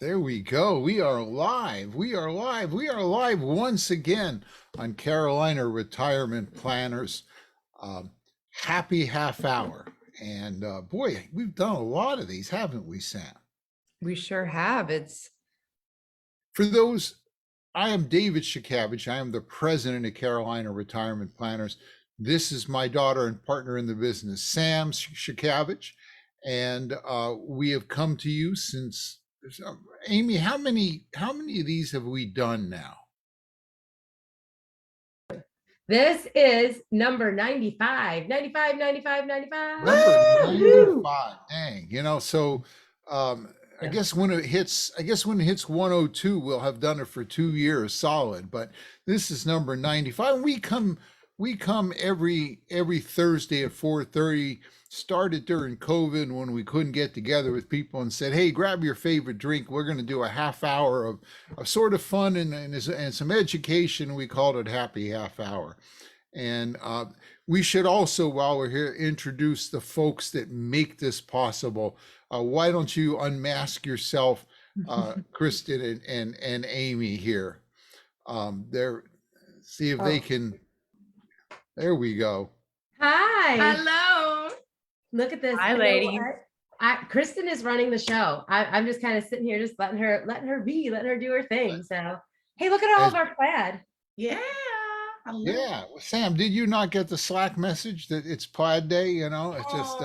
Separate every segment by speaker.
Speaker 1: There we go. We are live. We are live. We are live once again on Carolina Retirement Planners. Um, Happy half hour. And boy, we've done a lot of these, haven't we, Sam?
Speaker 2: We sure have. It's
Speaker 1: For those, I am David Shakavich. I am the president of Carolina Retirement Planners. This is my daughter and partner in the business, Sam Shakavich. And we have come to you since Amy, how many of these have we done now?
Speaker 3: This is number 95. 95, 95, 95.
Speaker 1: Number
Speaker 3: Woo!
Speaker 1: 95. Dang, so I guess when it hits 102, we'll have done it for 2 years solid. But this is number 95. We come every Thursday at 4:30. Started during COVID when we couldn't get together with people and said, hey, grab your favorite drink. We're going to do a half hour of sort of fun and some education. We called it Happy Half Hour. And we should also, while we're here, introduce the folks that make this possible. Why don't you unmask yourself, Kristen and Amy here? See if they can. There we go.
Speaker 3: Hi.
Speaker 4: Hello.
Speaker 3: Look at this.
Speaker 2: Hi, ladies.
Speaker 3: Kristen is running the show. I'm just kind of sitting here, just letting her be, letting her do her thing. So, hey, look at all of our plaid.
Speaker 4: Yeah. Hello.
Speaker 1: Yeah, well, Sam, did you not get the Slack message that it's Plaid Day? It's just.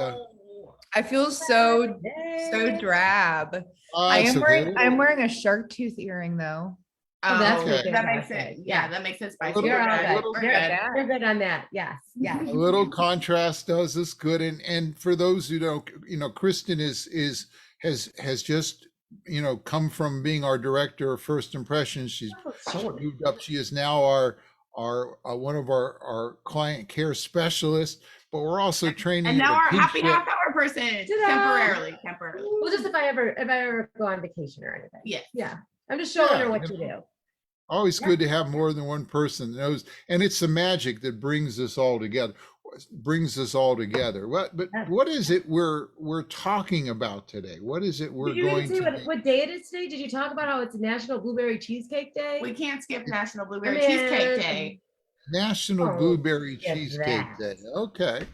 Speaker 2: I feel so
Speaker 3: Yay.
Speaker 2: drab.
Speaker 1: It's okay.
Speaker 2: I'm wearing a shark tooth earring though.
Speaker 3: Oh, that's
Speaker 1: Okay.
Speaker 3: what
Speaker 4: That
Speaker 3: they
Speaker 4: makes
Speaker 3: say.
Speaker 4: sense. Yeah, that makes sense.
Speaker 1: little-
Speaker 3: You're all good.
Speaker 1: little-
Speaker 4: We're
Speaker 3: You're,
Speaker 4: good.
Speaker 3: you're good on that. Yes. Yeah.
Speaker 1: A little contrast does us good. And for those who don't, Kristen has just, come from being our director of first impressions. She's moved up. She is now our one of our client care specialists, but we're also training.
Speaker 4: And now
Speaker 1: at a
Speaker 4: our
Speaker 1: pink
Speaker 4: happy
Speaker 1: ship.
Speaker 4: half hour person.
Speaker 3: Ta-da!
Speaker 4: Temporarily.
Speaker 3: Well, just if I ever go on vacation or anything.
Speaker 4: Yes.
Speaker 3: Yeah. I'm just showing
Speaker 1: Yeah,
Speaker 3: her what to do.
Speaker 1: Always good to have more than one person that knows, and it's the magic that brings us all together. What is it we're talking about today? What is it we're
Speaker 3: Did you
Speaker 1: going
Speaker 3: even
Speaker 1: to
Speaker 3: see what day it is today? Did you talk about how it's National Blueberry Cheesecake Day?
Speaker 4: We can't skip National Blueberry
Speaker 3: Man.
Speaker 4: Cheesecake Day.
Speaker 1: National
Speaker 3: Oh,
Speaker 1: Blueberry
Speaker 3: yeah,
Speaker 1: Cheesecake
Speaker 3: that.
Speaker 1: Day? Okay.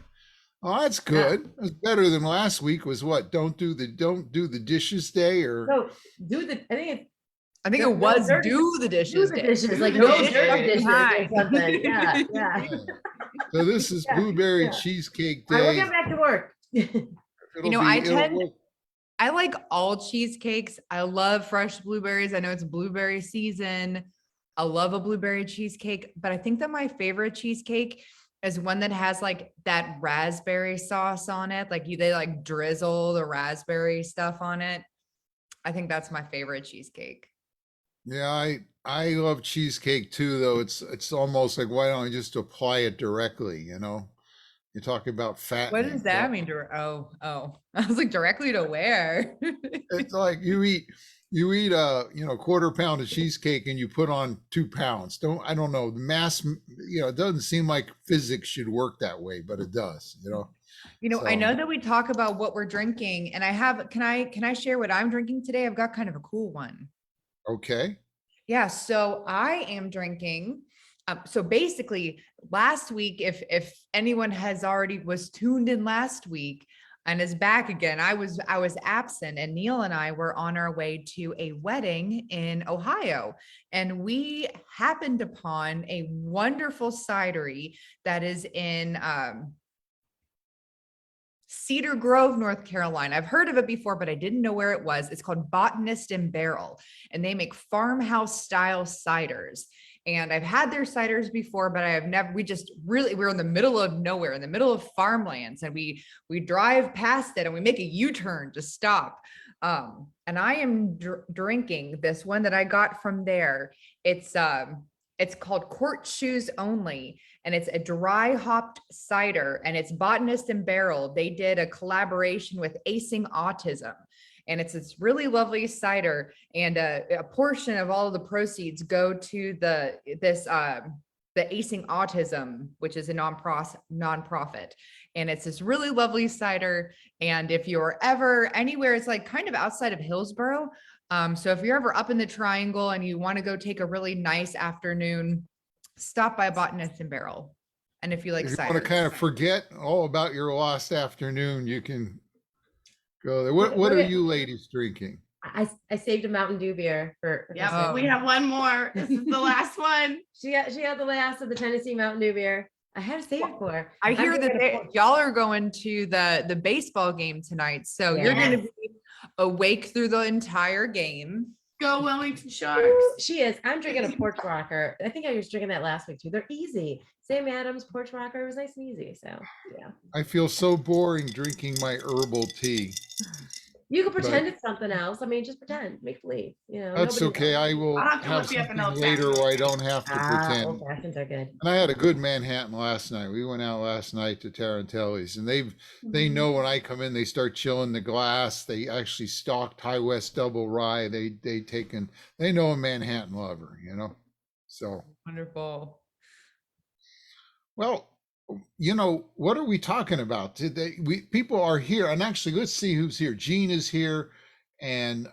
Speaker 1: Oh, that's good. It's better than last week was what? Don't do the dishes day or
Speaker 3: So
Speaker 2: I think
Speaker 3: No,
Speaker 2: it was
Speaker 3: dirty-
Speaker 2: do the dishes.
Speaker 3: do the
Speaker 2: day.
Speaker 3: dishes, like
Speaker 4: Do
Speaker 3: no
Speaker 4: the
Speaker 3: dirty
Speaker 4: dishes.
Speaker 3: dishes or
Speaker 2: Hi.
Speaker 3: something. Yeah.
Speaker 1: Yeah. So this is
Speaker 3: Yeah,
Speaker 1: Blueberry
Speaker 3: yeah.
Speaker 1: Cheesecake
Speaker 3: All right, we'll
Speaker 1: Day.
Speaker 3: get back to work.
Speaker 2: I like all cheesecakes. I love fresh blueberries. I know it's blueberry season. I love a blueberry cheesecake, but I think that my favorite cheesecake is one that has like that raspberry sauce on it. They like drizzle the raspberry stuff on it. I think that's my favorite cheesecake.
Speaker 1: Yeah, I love cheesecake too, though. It's almost like why don't I just apply it directly, You're talking about fattening.
Speaker 2: What does that mean? Oh, I was like directly to where?
Speaker 1: It's like you eat quarter pound of cheesecake and you put on 2 pounds. I don't know. The mass, it doesn't seem like physics should work that way, but it does,
Speaker 2: I know that we talk about what we're drinking, and can I share what I'm drinking today? I've got kind of a cool one.
Speaker 1: Okay.
Speaker 2: Yeah, so I am drinking. So basically, last week, if anyone has already was tuned in last week and is back again, I was absent, and Neil and I were on our way to a wedding in Ohio, and we happened upon a wonderful cidery that is in Cedar Grove, North Carolina. I've heard of it before, but I didn't know where it was. It's called Botanist and Barrel, and they make farmhouse style ciders. And I've had their ciders before, but I have never, we're in the middle of nowhere, in the middle of farmlands, and we drive past it and we make a U-turn to stop. And I am drinking this one that I got from there. It's called Court Shoes Only, and it's a dry hopped cider, and it's Botanist and Barrel. They did a collaboration with Acing Autism, and it's this really lovely cider, and a portion of all of the proceeds go to this the Acing Autism, which is a nonprofit. And it's this really lovely cider. And if you're ever anywhere, it's like kind of outside of Hillsborough. So if you're ever up in the Triangle and you want to go take a really nice afternoon, stop by Botanist and Barrel. And if you like
Speaker 1: If you
Speaker 2: cider,
Speaker 1: want to kind of forget all about your lost afternoon, you can go there. What are you ladies drinking?
Speaker 3: I saved a Mountain Dew beer for
Speaker 4: Yep,
Speaker 2: Oh.
Speaker 4: we have one more. This is the last one.
Speaker 3: she had the last of the Tennessee Mountain Dew beer. I had to save it for her.
Speaker 2: I hear
Speaker 3: I'm
Speaker 2: that
Speaker 3: gonna-
Speaker 2: y'all are going to the baseball game tonight. So you're going to
Speaker 3: Yes.
Speaker 2: be awake through the entire game.
Speaker 4: Go Wilmington Sharks.
Speaker 3: She is. I'm drinking a porch rocker. I think I was drinking that last week too. They're easy. Sam Adams porch rocker. It was nice and easy. So yeah.
Speaker 1: I feel so boring drinking my herbal tea.
Speaker 3: You can pretend it's something else. I mean, just pretend, make believe. You know,
Speaker 1: That's
Speaker 3: nobody
Speaker 1: okay.
Speaker 3: knows.
Speaker 1: I will
Speaker 4: I'll have to
Speaker 1: have
Speaker 4: look you up an
Speaker 1: something
Speaker 4: old
Speaker 1: later
Speaker 4: fashioned.
Speaker 1: where I don't have to pretend.
Speaker 3: Old fashions are good.
Speaker 1: And I had a good Manhattan last night. We went out last night to Tarantelli's, and they know when I come in, they start chilling the glass. They actually stocked High West Double Rye. They know a Manhattan lover, you know. So
Speaker 2: Wonderful.
Speaker 1: well, what are we talking about? People are here, and actually, let's see who's here. Jean is here, and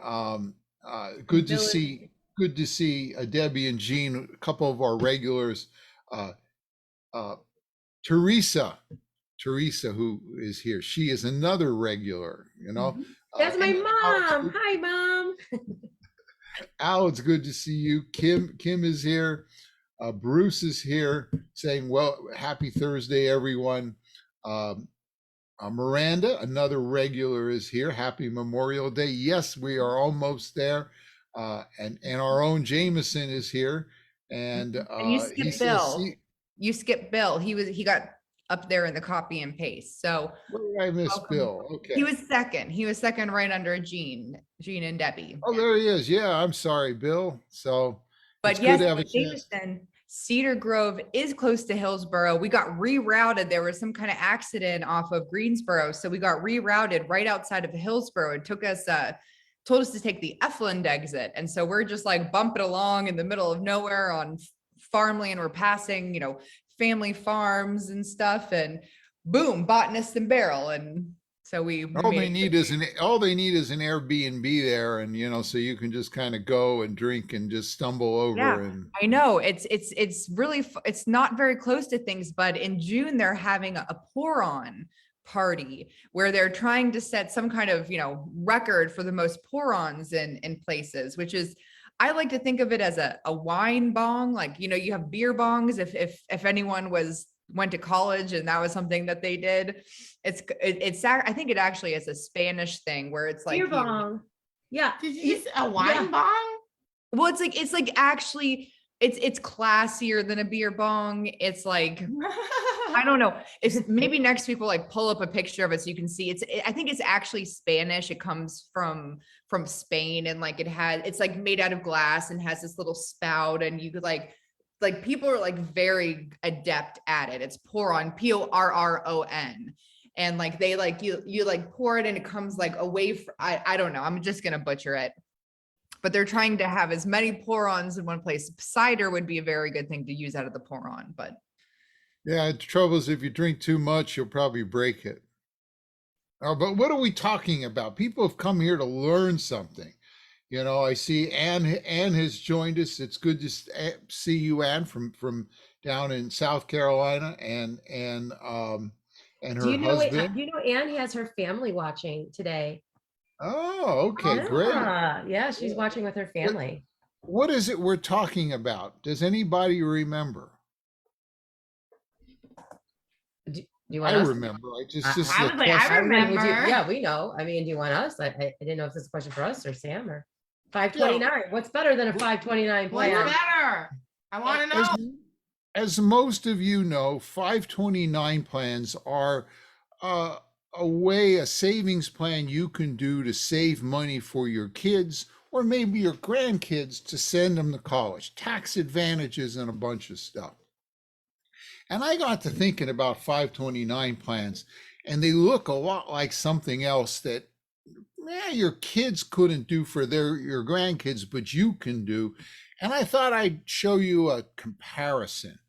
Speaker 1: good to see Debbie and Jean, a couple of our regulars. Teresa, who is here, she is another regular.
Speaker 3: That's my
Speaker 1: and
Speaker 3: mom. Hi, mom.
Speaker 1: Al, it's good to see you. Kim is here. Bruce is here saying, well, happy Thursday, everyone. Miranda, another regular, is here. Happy Memorial Day. Yes, we are almost there. And our own Jameson is here. And
Speaker 2: And you skipped Bill. You skipped Bill. He got up there in the copy and paste. So
Speaker 1: what did I miss,
Speaker 2: welcome.
Speaker 1: Bill? Okay.
Speaker 2: He was second right under Jean and Debbie.
Speaker 1: Oh, there he is. Yeah, I'm sorry, Bill. So
Speaker 2: But
Speaker 1: it's
Speaker 2: yes,
Speaker 1: good to have a chance.
Speaker 2: Jameson, Cedar Grove is close to Hillsborough. We got rerouted. There was some kind of accident off of Greensboro. So we got rerouted right outside of Hillsborough. It took us, told us to take the Effland exit. And so we're just like bumping along in the middle of nowhere on farmland. We're passing, family farms and stuff, and boom, Botanist and Barrel. And so
Speaker 1: All they need is an Airbnb there, and so you can just kind of go and drink and just stumble over.
Speaker 2: Yeah.
Speaker 1: And
Speaker 2: I know it's really, it's not very close to things, but in June, they're having a pour-on party where they're trying to set some kind of, record for the most pour-ons in places, which is, I like to think of it as a wine bong. Like, you have beer bongs. If anyone went to college and that was something that they did, I think it actually is a Spanish thing where it's like
Speaker 3: Beer bong. Yeah.
Speaker 4: Did you just a wine bong?
Speaker 2: well, it's like actually it's classier than a beer bong. It's like, I don't know. It's maybe next week we'll like pull up a picture of it so you can see. I think it's actually Spanish. It comes from Spain, and like it's like made out of glass and has this little spout, and you could like people are like very adept at it. It's pour-on, Porron, and like they like you like pour it and it comes like away from, I don't know. I'm just gonna butcher it. But they're trying to have as many pour-ons in one place. Cider would be a very good thing to use out of the pour-on, but
Speaker 1: yeah, the trouble is if you drink too much, you'll probably break it. But what are we talking about? People have come here to learn something. I see Anne has joined us. It's good to see you, Anne, from down in South Carolina, and her husband.
Speaker 3: Do you know Anne has her family watching today?
Speaker 1: Oh, okay, great.
Speaker 3: Yeah, she's watching with her family.
Speaker 1: What is it we're talking about? Does anybody remember?
Speaker 3: Do you want
Speaker 1: I
Speaker 3: us?
Speaker 1: remember.
Speaker 4: I was like, I remember.
Speaker 3: Yeah, we know. I mean, do you want us? I didn't know if this is a question for us or Sam or 529. What's better than a 529
Speaker 4: What's
Speaker 3: plan?
Speaker 4: better? I want to know.
Speaker 1: As most of you know, 529 plans are a savings plan you can do to save money for your kids or maybe your grandkids to send them to college, tax advantages and a bunch of stuff. And I got to thinking about 529 plans, and they look a lot like something else that your kids couldn't do for your grandkids, but you can do. And I thought I'd show you a comparison.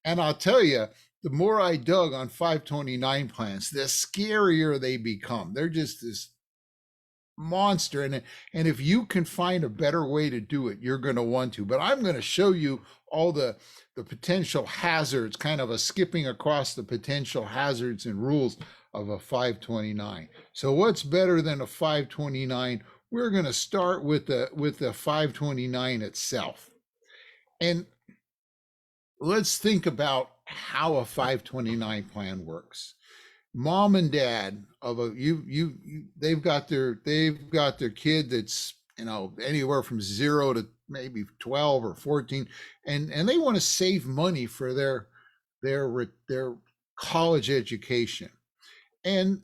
Speaker 1: And I'll tell you, the more I dug on 529 plans, the scarier they become. They're just this monster. And if you can find a better way to do it, you're going to want to. But I'm going to show you all the potential hazards, kind of a skipping across the potential hazards and rules of a 529. So what's better than a 529? We're going to start with the 529 itself. And let's think about how a 529 plan works. Mom and dad of a they've got their kid that's anywhere from 0 to maybe 12 or 14, and they want to save money for their college education, and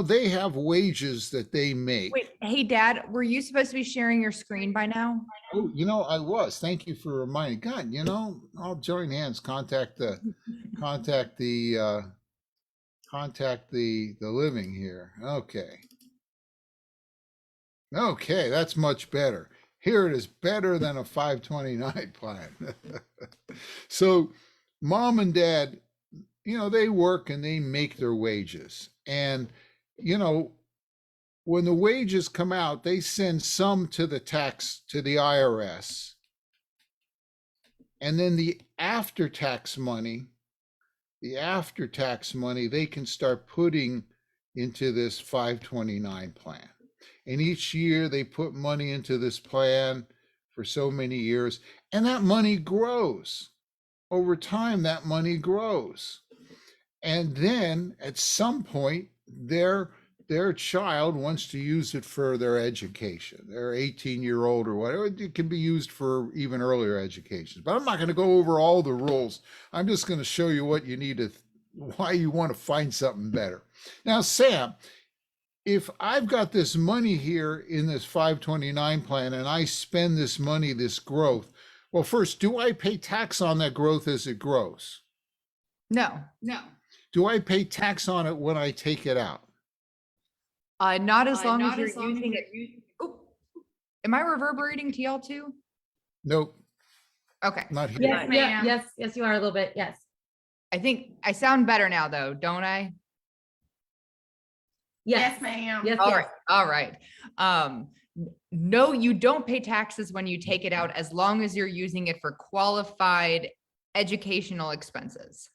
Speaker 1: they have wages that they make.
Speaker 2: Wait, hey Dad, were you supposed to be sharing your screen by now?
Speaker 1: Oh, I was. Thank you for reminding. God, I'll join hands. Contact the living here. Okay, that's much better. Here it is, better than a 529 plan. So mom and dad, they work and they make their wages. And, when the wages come out, they send some to the IRS. And then the after-tax money, they can start putting into this 529 plan. And each year they put money into this plan for so many years, and that money grows. Over time, that money grows. And then at some point, their child wants to use it for their education. They're 18-year-old or whatever. It can be used for even earlier education. But I'm not going to go over all the rules. I'm just going to show you what you need why you want to find something better. Now, Sam, if I've got this money here in this 529 plan and I spend this money, this growth, well, first, do I pay tax on that growth as it grows?
Speaker 2: No.
Speaker 1: Do I pay tax on it when I take it out?
Speaker 2: Not as long as you're using it. Oh, am I reverberating to y'all too?
Speaker 1: Nope,
Speaker 2: Okay.
Speaker 1: not here.
Speaker 3: Yes,
Speaker 4: ma'am.
Speaker 3: yes, you are a little bit. Yes.
Speaker 2: I think I sound better now though, don't I?
Speaker 3: Yes,
Speaker 4: Yes, ma'am.
Speaker 3: Yes,
Speaker 2: All
Speaker 3: yes.
Speaker 2: right. All right. No, you don't pay taxes when you take it out as long as you're using it for qualified educational expenses.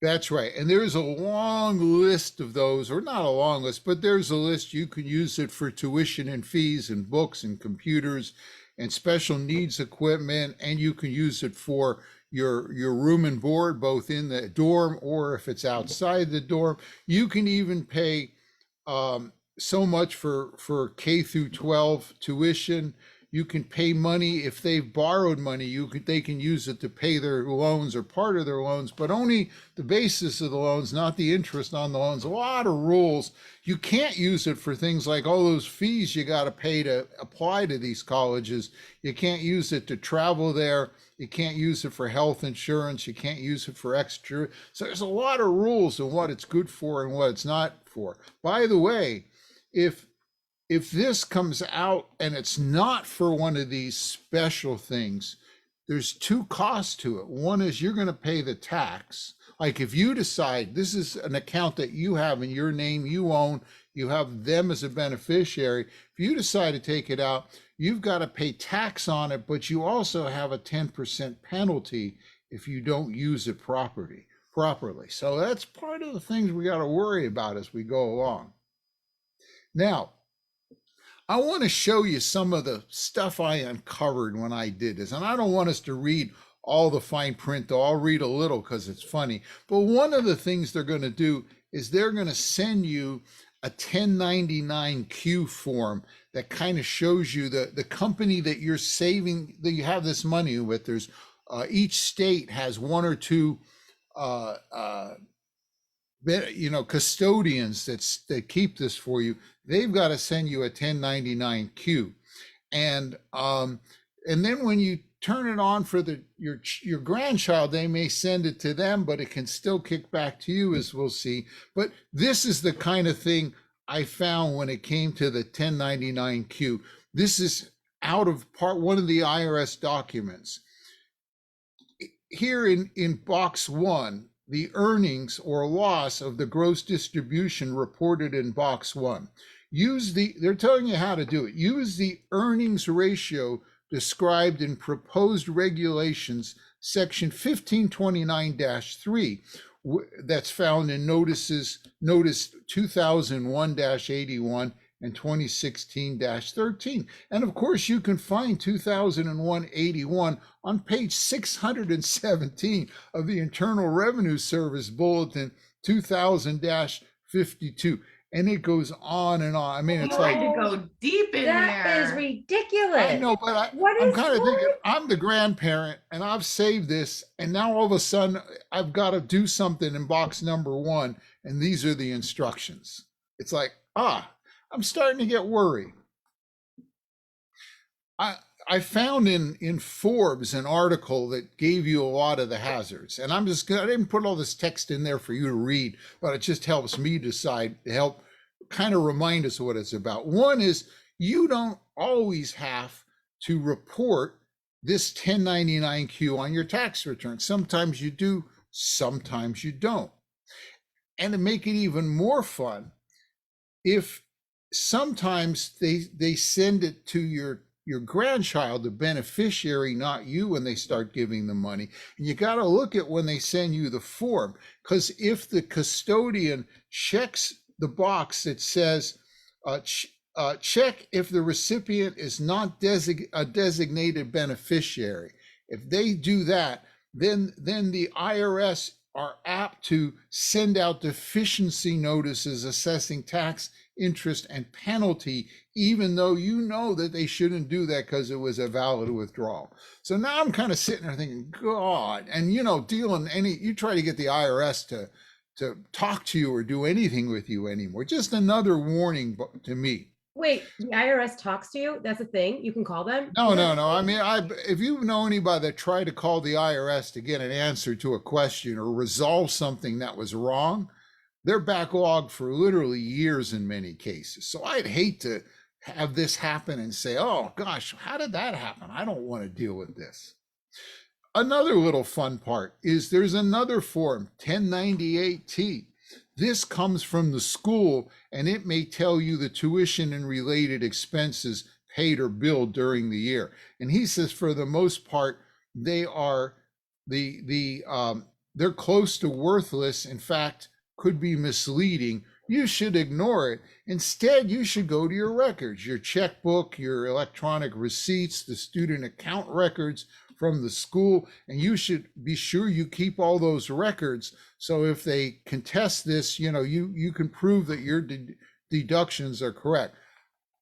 Speaker 1: That's right. And there's a long list of those, or not a long list, but there's a list. You can use it for tuition and fees and books and computers and special needs equipment. And you can use it for your room and board, both in the dorm or if it's outside the dorm. You can even pay so much for K through 12 tuition. You can pay money if they've borrowed money. They can use it to pay their loans or part of their loans, but only the basis of the loans, not the interest on the loans. A lot of rules. You can't use it for things like all those fees you got to pay to apply to these colleges. You can't use it to travel there. You can't use it for health insurance. You can't use it for extra. So there's a lot of rules on what it's good for and what it's not for. By the way, if this comes out and it's not for one of these special things, there's two costs to it. One is you're going to pay the tax. Like if you decide this is an account that you have in your name, you own, you have them as a beneficiary. If you decide to take it out, you've got to pay tax on it, but you also have a 10% penalty if you don't use it properly. So that's part of the things we got to worry about as we go along. Now, I want to show you some of the stuff I uncovered when I did this. And I don't want us to read all the fine print, though. I'll read a little because it's funny. But one of the things they're going to do is they're going to send you a 1099-Q form that kind of shows you the company that you're saving, that you have this money with. There's each state has one or two custodians that keep this for you. They've got to send you a 1099-Q, and then when you turn it on for your grandchild, they may send it to them, but it can still kick back to you, as we'll see. But this is the kind of thing I found when it came to the 1099-Q. This is out of part one of the IRS documents. here in box 1, the earnings or loss of the gross distribution reported in box 1. They're telling you how to do it. Use the earnings ratio described in proposed regulations, section 1529-3, that's found in notice 2001-81 and 2016-13. And of course, you can find 2001-81 on page 617 of the Internal Revenue Service Bulletin 2000-52. And it goes on and on. I mean, it's
Speaker 4: You
Speaker 1: like,
Speaker 4: had to go deep in
Speaker 3: That
Speaker 4: there.
Speaker 3: is ridiculous.
Speaker 1: I know, but
Speaker 3: What
Speaker 1: I'm
Speaker 3: is
Speaker 1: kind of
Speaker 3: wrong?
Speaker 1: thinking, I'm the grandparent and I've saved this, and now all of a sudden I've got to do something in box number 1, and these are the instructions. It's like, I'm starting to get worried. I found in Forbes an article that gave you a lot of the hazards, and I didn't put all this text in there for you to read, but it just helps me decide, to help kind of remind us what it's about. One is, you don't always have to report this 1099-Q on your tax return. Sometimes you do, sometimes you don't. And to make it even more fun, if sometimes they send it to your grandchild, the beneficiary, not you, when they start giving the money. And you got to look at when they send you the form, because if the custodian checks the box that says, check if the recipient is not a designated beneficiary. If they do that, then the IRS are apt to send out deficiency notices assessing tax, interest, and penalty, even though you know that they shouldn't do that because it was a valid withdrawal. So now I'm kind of sitting there thinking, God, and you try to get the IRS to talk to you or do anything with you anymore. Just another warning to me.
Speaker 3: Wait, the IRS talks to you? That's a thing? You can call them?
Speaker 1: No. I mean, if you know anybody that tried to call the IRS to get an answer to a question or resolve something that was wrong, they're backlogged for literally years in many cases. So I'd hate to have this happen and say, oh gosh, how did that happen? I don't want to deal with this. Another little fun part is there's another form, 1098-T. This comes from the school, and it may tell you the tuition and related expenses paid or billed during the year. And he says, for the most part, they are they're close to worthless. In fact, could be misleading. You should ignore it. Instead, you should go to your records, your checkbook, your electronic receipts, the student account records from the school, and you should be sure you keep all those records. So if they contest this, you can prove that your deductions are correct.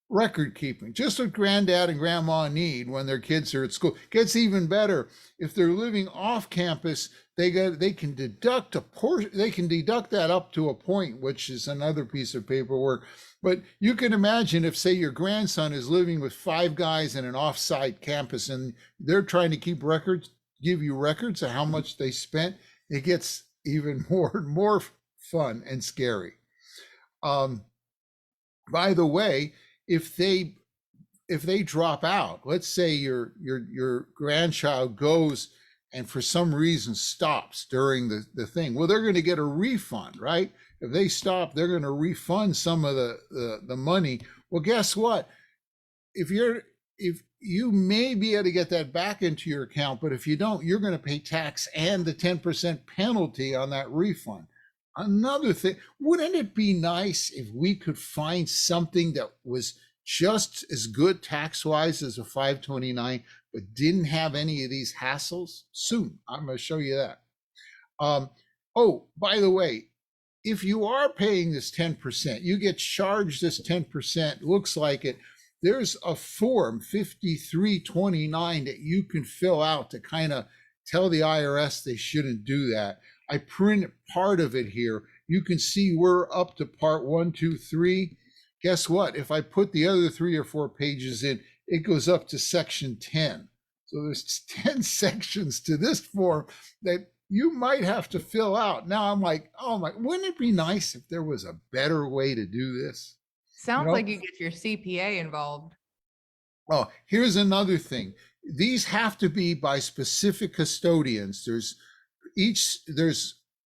Speaker 1: Record keeping, just what granddad and grandma need when their kids are at school. Gets even better if they're living off campus. They can deduct a portion. They can deduct that up to a point, which is another piece of paperwork. But you can imagine if, say, your grandson is living with 5 guys in an off-site campus, and they're trying to keep records, give you records of how much they spent. It gets even more fun and scary. By the way, if they drop out, let's say your grandchild goes and for some reason stops during the thing, well, they're going to get a refund, right? If they stop, they're going to refund some of the money. Well, guess what? If you may be able to get that back into your account, but if you don't, you're going to pay tax and the 10% penalty on that refund. Another thing, wouldn't it be nice if we could find something that was just as good tax-wise as a 529, but didn't have any of these hassles? Soon, I'm going to show you that. Oh, by the way, if you are paying this 10%, you get charged this 10%, looks like it. There's a form 5329 that you can fill out to kind of tell the IRS they shouldn't do that. I print part of it here. You can see we're up to part 1, 2, 3. Guess what? If I put the other 3 or 4 pages in, it goes up to section 10. So there's 10 sections to this form that you might have to fill out. Now I'm like, oh my, wouldn't it be nice if there was a better way to do this?
Speaker 2: Sounds like you get your CPA involved.
Speaker 1: Oh, here's another thing. these have to be by specific custodians. There's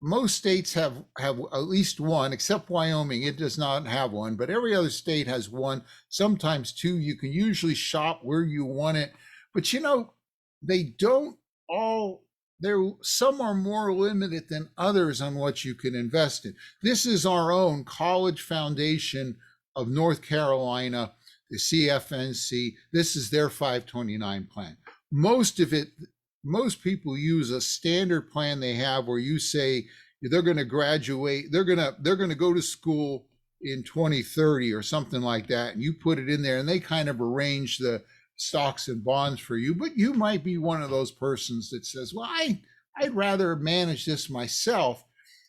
Speaker 1: most states have at least one, except Wyoming. It does not have one, but every other state has one, sometimes two. You can usually shop where you want it, but they don't all. Some are more limited than others on what you can invest in. This is our own College Foundation of North Carolina, the CFNC. This is their 529 plan. Most people use a standard plan they have where you say they're going to graduate, they're going to go to school in 2030 or something like that, and you put it in there, and they kind of arrange the stocks and bonds for you. But you might be one of those persons that says, well, I'd rather manage this myself.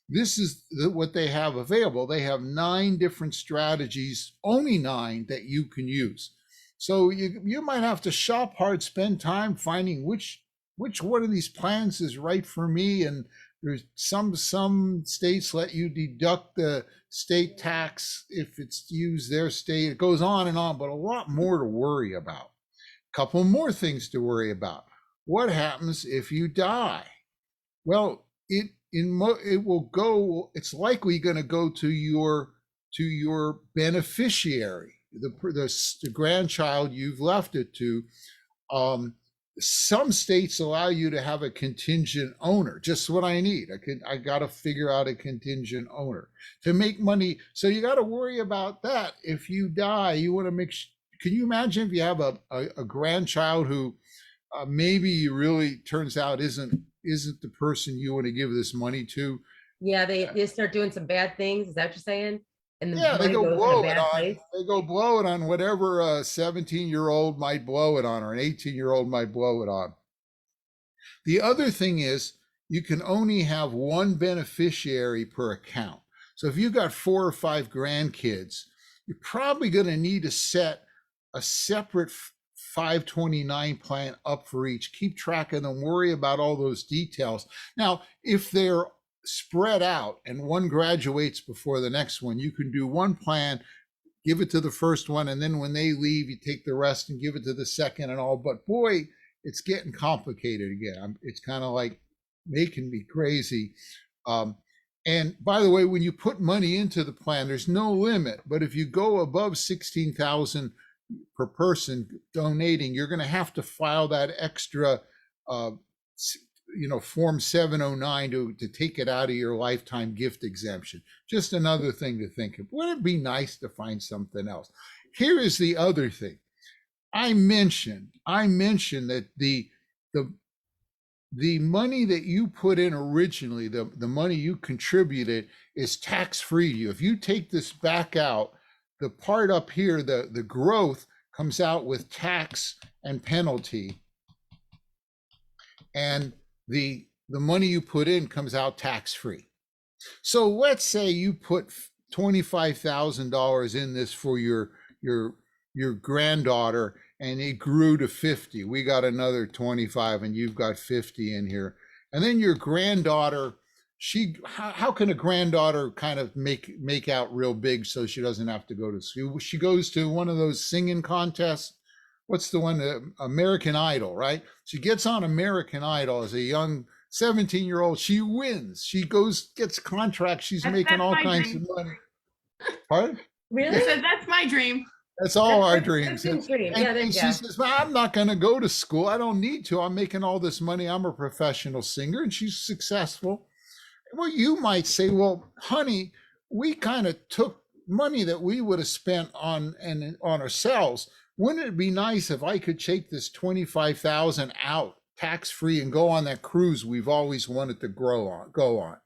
Speaker 1: This is what they have available. They have 9 different strategies, only 9 that you can use. So you might have to shop hard, spend time finding which one of these plans is right for me. And there's some states let you deduct the state tax if it's used their state. It goes on and on, but a lot more to worry about. Couple more things to worry about. What happens if you die? Well, it's likely going to go to your beneficiary, the grandchild you've left it to. Some states allow you to have a contingent owner, just what I need. I got to figure out a contingent owner to make money. So you got to worry about that. If you die, you want to make sure. Can you imagine if you have a grandchild who maybe really turns out isn't the person you want to give this money to?
Speaker 3: Yeah, they start doing some bad things. Is that what you're saying? And the
Speaker 1: Yeah, they
Speaker 3: money
Speaker 1: go
Speaker 3: goes in a
Speaker 1: blow it
Speaker 3: bad
Speaker 1: on.
Speaker 3: place?
Speaker 1: They go blow it on whatever a 17-year-old might blow it on, or an 18-year-old might blow it on. The other thing is you can only have one beneficiary per account. So if you've got 4 or 5 grandkids, you're probably going to need to set a separate 529 plan up for each. Keep track of them, worry about all those details. Now, if they're spread out and one graduates before the next one, you can do one plan, give it to the first one, and then when they leave, you take the rest and give it to the second and all. But boy, it's getting complicated again. It's kind of like making me crazy. And by the way, when you put money into the plan, there's no limit. But if you go above 16,000 per person donating, you're going to have to file that extra, Form 709 to take it out of your lifetime gift exemption. Just another thing to think of. Wouldn't it be nice to find something else? Here is the other thing. I mentioned that the money that you put in originally, the money you contributed, is tax-free to you. If you take this back out, the part up here, the growth comes out with tax and penalty, and the money you put in comes out tax-free. So let's say you put $25,000 in this for your granddaughter, and it grew to 50. We got another 25, and you've got 50 in here. And then your granddaughter, how can a granddaughter kind of make out real big so she doesn't have to go to school? She goes to one of those singing contests. What's the one? American Idol, right? She gets on American Idol as a young 17-year-old. She wins. She gets contracts. She's making all kinds of money. Pardon?
Speaker 3: Really?
Speaker 4: I said, that's my dream.
Speaker 1: That's all our dreams.
Speaker 3: That's dream.
Speaker 1: And,
Speaker 3: Yeah, there
Speaker 1: and
Speaker 3: you
Speaker 1: she
Speaker 3: go.
Speaker 1: says, well, I'm not going to go to school. I don't need to. I'm making all this money. I'm a professional singer, and she's successful. Well, you might say, well, honey, we kind of took money that we would have spent on ourselves. Wouldn't it be nice if I could take this 25,000 out tax-free and go on that cruise we've always wanted to go on?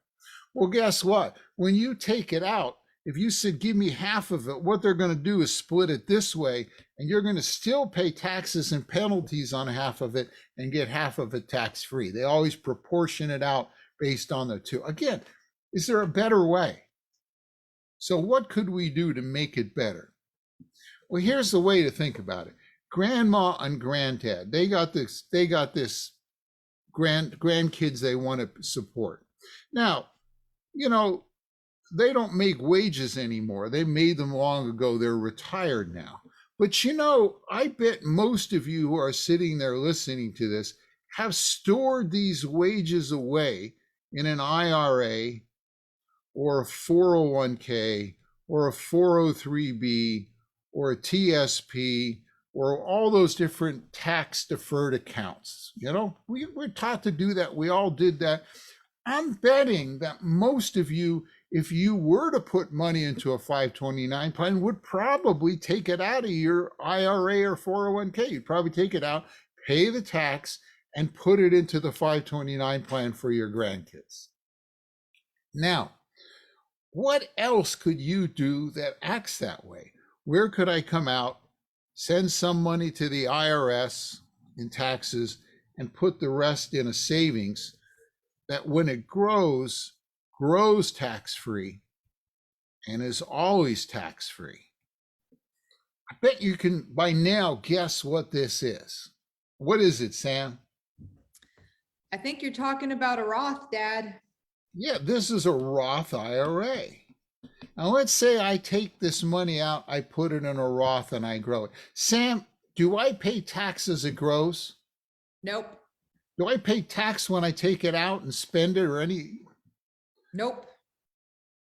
Speaker 1: Well, guess what? When you take it out, if you said, give me half of it, what they're going to do is split it this way, and you're going to still pay taxes and penalties on half of it and get half of it tax-free. They always proportion it out based on the two. Again, is there a better way? So what could we do to make it better? Well, here's the way to think about it. Grandma and granddad, they got this grandkids they want to support. Now, they don't make wages anymore. They made them long ago. They're retired now. But you know, I bet most of you who are sitting there listening to this have stored these wages away in an IRA or a 401k or a 403b or a TSP or all those different tax deferred accounts. You know, we're taught to do that. We all did that. I'm betting that most of you, if you were to put money into a 529 plan, would probably take it out of your IRA or 401k. You'd probably take it out, pay the tax, and put it into the 529 plan for your grandkids. Now, what else could you do that acts that way? Where could I come out, send some money to the IRS in taxes, and put the rest in a savings that when it grows tax-free and is always tax-free? I bet you can by now guess what this is. What is it, Sam?
Speaker 2: I think you're talking about a Roth, Dad.
Speaker 1: Yeah, this is a Roth IRA. Now let's say I take this money out, I put it in a Roth and I grow it. Sam, do I pay tax as it grows?
Speaker 2: Nope.
Speaker 1: Do I pay tax when I take it out and spend it or any?
Speaker 2: Nope.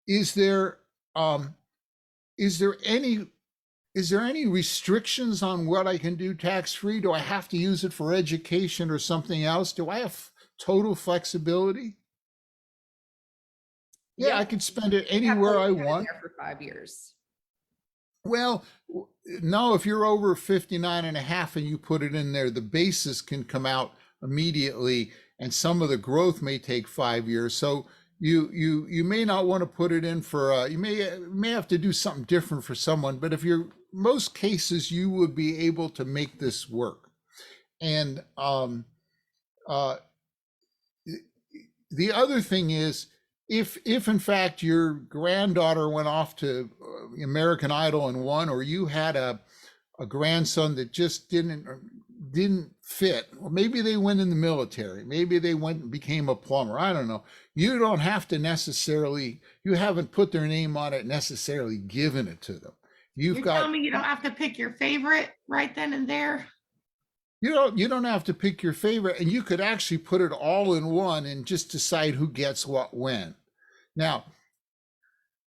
Speaker 1: Is there any restrictions on what I can do tax-free? Do I have to use it for education or something else? Do I have total flexibility? Yeah, I can spend it anywhere I want.
Speaker 2: There for 5 years.
Speaker 1: Well, no, if you're over 59 and a half and you put it in there, the basis can come out immediately and some of the growth may take 5 years. So you may not want to put it in for, you may have to do something different for someone, but if you're, most cases you would be able to make this work. And the other thing is, if in fact your granddaughter went off to American Idol and won, or you had a grandson that just didn't fit, or maybe they went in the military, maybe they went and became a plumber, I don't know. You don't have to necessarily, you haven't put their name on it, necessarily given it to them.
Speaker 4: You're telling me you don't have to pick your favorite right then and there?
Speaker 1: You don't have to pick your favorite, and you could actually put it all in one and just decide who gets what when. Now,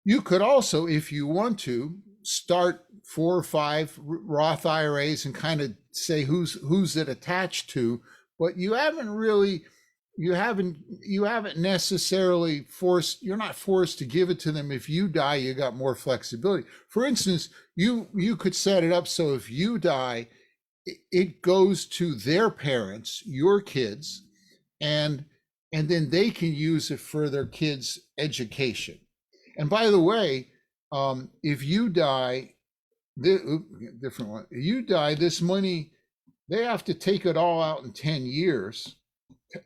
Speaker 1: you could also, if you want to, start 4 or 5 Roth IRAs and kind of say who's it attached to, but you haven't necessarily forced, you're not forced to give it to them. If you die, you got more flexibility. For instance, you could set it up so if you die, it goes to their parents, your kids, and then they can use it for their kids' education. And by the way, if you die, different one. If you die, this money, they have to take it all out in 10 years.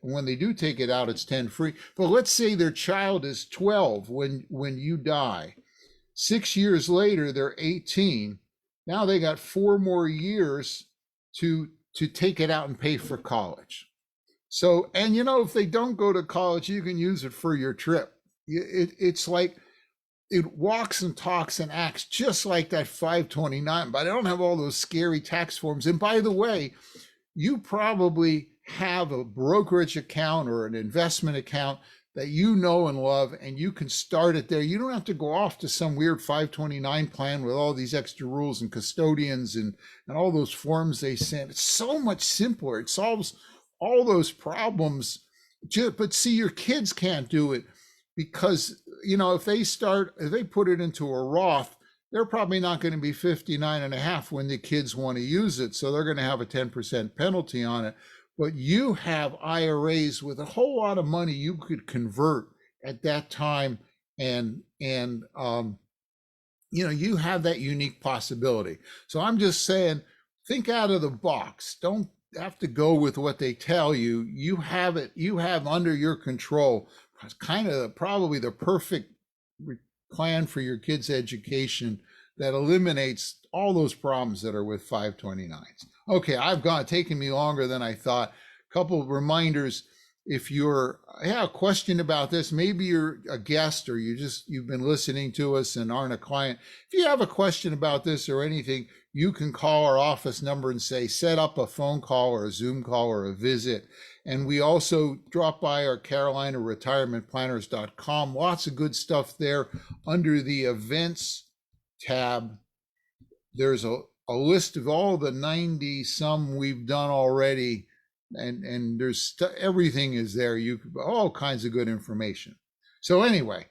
Speaker 1: When they do take it out, it's 10 free. But let's say their child is 12 when you die. 6 years later, they're 18. Now they got 4 more years to take it out and pay for college. So, and you know, if they don't go to college, you can use it for your trip. It's like, it walks and talks and acts just like that 529, but I don't have all those scary tax forms. And by the way, you probably have a brokerage account or an investment account that you know and love, and you can start it there. You don't have to go off to some weird 529 plan with all these extra rules and custodians and all those forms they send. It's so much simpler. It solves all those problems. But see, your kids can't do it because, you know, if they put it into a Roth, they're probably not going to be 59 and a half when the kids want to use it. So they're going to have a 10% penalty on it. But you have IRAs with a whole lot of money you could convert at that time, and you know, you have that unique possibility. So I'm just saying, think out of the box. Don't have to go with what they tell you. You have it. You have under your control kind of probably the perfect plan for your kids' education that eliminates all those problems that are with 529s. Okay, taken me longer than I thought. A couple of reminders. If you're a question about this, maybe you're a guest or you've been listening to us and aren't a client. If you have a question about this or anything, you can call our office number and say, set up a phone call or a Zoom call or a visit. And we also drop by our CarolinaRetirementPlanners.com. Lots of good stuff there. Under the events tab, there's a list of all the 90 some we've done already. And there's everything is there. All kinds of good information. So anyway,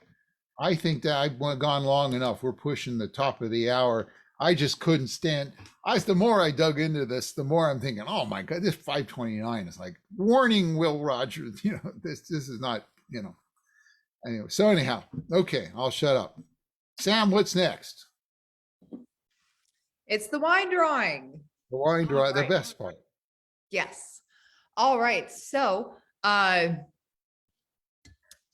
Speaker 1: I think that I've gone long enough. We're pushing the top of the hour. I just couldn't stand. The more I dug into this, the more I'm thinking, oh my God, this 529 is like, warning, Will Rogers. This is not, Anyway, so anyhow, okay, I'll shut up. Sam, what's next?
Speaker 2: It's the wine drawing.
Speaker 1: The wine draw, the
Speaker 2: Right.
Speaker 1: best part.
Speaker 2: Yes. All right. So,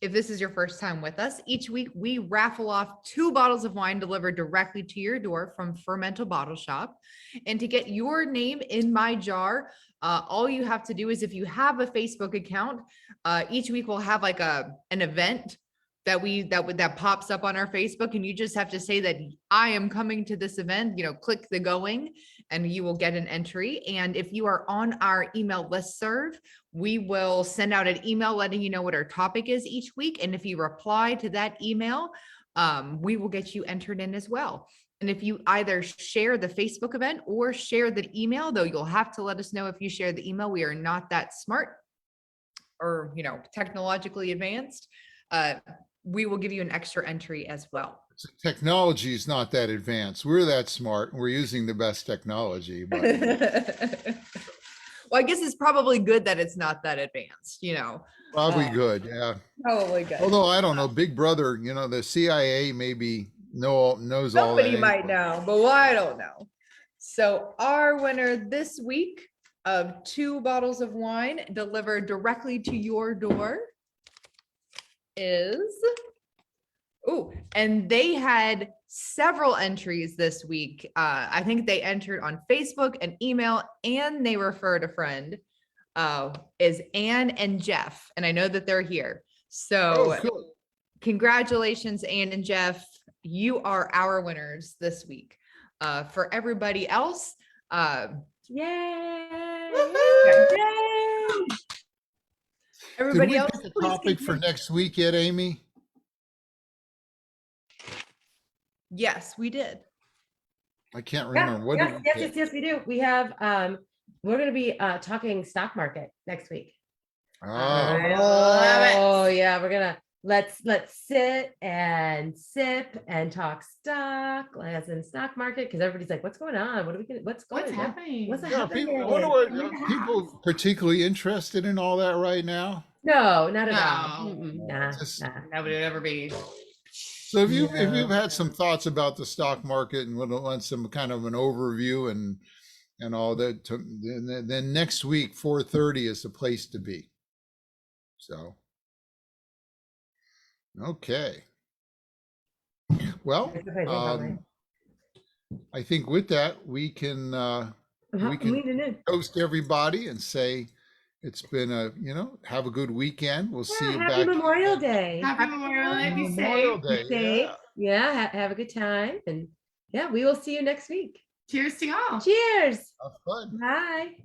Speaker 2: if this is your first time with us, each week we raffle off 2 bottles of wine delivered directly to your door from Fermental Bottle Shop. And to get your name in my jar, all you have to do is, if you have a Facebook account, each week we'll have like an event that pops up on our Facebook, and you just have to say that I am coming to this event, click the going, and you will get an entry. And if you are on our email listserv, we will send out an email letting you know what our topic is each week. And if you reply to that email, we will get you entered in as well. And if you either share the Facebook event or share the email, though you'll have to let us know if you share the email. We are not that smart or, technologically advanced. We will give you an extra entry as well.
Speaker 1: Technology is not that advanced. We're that smart. We're using the best technology. But
Speaker 2: Well, I guess it's probably good that it's not that advanced,
Speaker 1: probably good. Yeah.
Speaker 2: Probably good.
Speaker 1: Although I don't know, Big Brother, the CIA maybe knows all that.
Speaker 2: Somebody might
Speaker 1: anyway.
Speaker 2: know, but I don't know. So our winner this week of 2 bottles of wine delivered directly to your door is, and they had several entries this week. I think they entered on Facebook and email, and they referred a friend, is Anne and Jeff. And I know that they're here. So
Speaker 1: Cool.
Speaker 2: Congratulations, Anne and Jeff. You are our winners this week. For everybody else,
Speaker 3: Yay!
Speaker 2: okay.
Speaker 3: Yay!
Speaker 1: Did
Speaker 2: Everybody
Speaker 1: we
Speaker 2: else,
Speaker 1: pick a
Speaker 2: please
Speaker 1: topic for
Speaker 2: continue.
Speaker 1: next week yet, Amy?
Speaker 2: Yes, we did.
Speaker 1: I can't
Speaker 3: Yeah,
Speaker 1: remember. What
Speaker 3: yes,
Speaker 1: did we
Speaker 3: yes,
Speaker 1: pick?
Speaker 3: yes, yes, we do. We have, we're gonna be talking stock market next week.
Speaker 1: Ah,
Speaker 4: love it.
Speaker 3: Oh, yeah, we're gonna let's sit and sip and talk stock, as in stock market, because everybody's like, what's going on? What's going
Speaker 4: What's
Speaker 3: on?
Speaker 4: happening?
Speaker 3: What's
Speaker 1: yeah,
Speaker 3: happening?
Speaker 1: people, I wonder what,
Speaker 3: Yeah.
Speaker 1: are people particularly interested in all that right now?
Speaker 3: No, not at all.
Speaker 4: No.
Speaker 3: Mm-mm, nah,
Speaker 1: Just-
Speaker 3: nah.
Speaker 4: Nobody would ever be.
Speaker 1: So if you've
Speaker 3: No.
Speaker 1: had some thoughts about the stock market and want some kind of an overview and all that, then next week 4:30 is the place to be. So, okay. Well,
Speaker 3: That's the place I'm going.
Speaker 1: I think with that we can we can
Speaker 3: Lean it in.
Speaker 1: toast everybody and say it's been have a good weekend. We'll see
Speaker 3: Yeah,
Speaker 1: you
Speaker 3: happy
Speaker 1: back
Speaker 3: Memorial Day.
Speaker 4: Happy Memorial Day. Be
Speaker 1: Memorial
Speaker 4: safe.
Speaker 1: Day.
Speaker 3: Be safe.
Speaker 1: Yeah.
Speaker 3: Yeah, have a good time. And yeah, we will see you next week.
Speaker 4: Cheers to y'all.
Speaker 3: Cheers.
Speaker 1: Have fun.
Speaker 3: Bye.